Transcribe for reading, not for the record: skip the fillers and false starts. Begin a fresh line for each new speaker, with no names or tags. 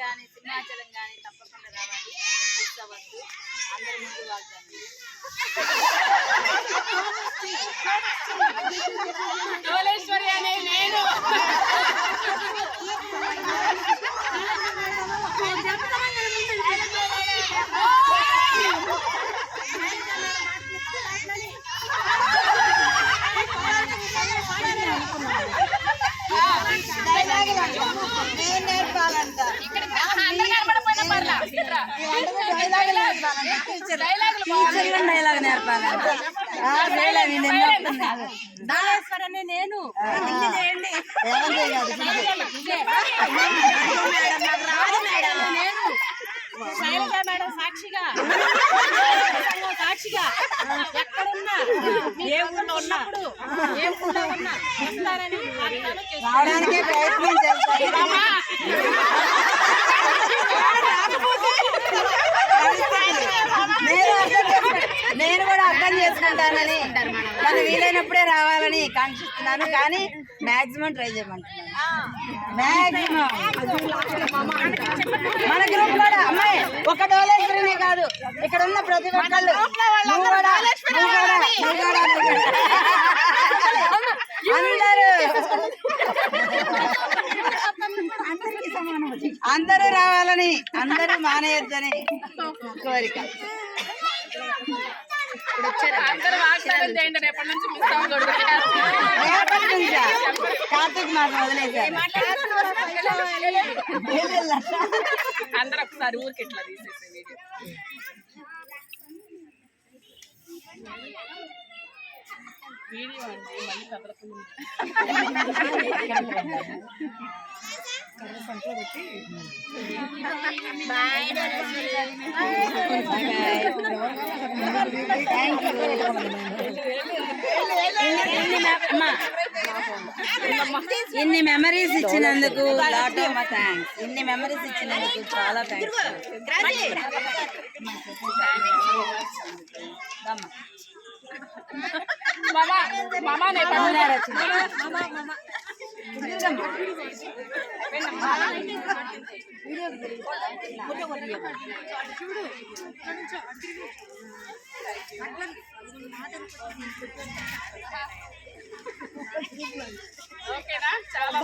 కానీ సింహాచలం కానీ తప్పకుండా రావాలి. తీసుకోవద్దు. అందరి ముందు వాగ్దానం. డోలేశ్వరి అనే నేను
డైలాగ్ నేర్పాలంట. నేను
శైలజ మేడం సాక్షిగా ఎక్కడున్నా ఏ ఊళ్ళో ఉన్నప్పుడు ఏ ఊళ్ళో ఉన్నా వస్తారని
రావడానికి ప్రయత్నం చేస్తాను. నేను కూడా అర్థం చేసుకుంటానని మన వీలైనప్పుడే రావాలని కాంక్షిస్తున్నాను. కానీ మాక్సిమం ట్రై చేయమంటున్నాను. మాక్సిమం మన గ్రూప్ కూడా అమ్మాయి ఒక డోలేశ్వరినే కాదు, ఇక్కడ ఉన్న ప్రతి ఒక్కళ్ళు అందరూ అందరూ రావాలని, అందరూ మానేయొద్దని కోరిక. రేపటి నుంచా కార్తీక్ మాసం వదిలేశారు.
అందరూ ఒకసారి ఊరికి ఇట్లా తీసేసే వీడియో. వీడియో అంటే మళ్ళీ కదలకుండా
ఇన్ని మెమరీస్ ఇచ్చినందుకు థ్యాంక్స్. ఇన్ని మెమరీస్ ఇచ్చినందుకు చాలా థ్యాంక్స్.
ఓకేనా? చాలా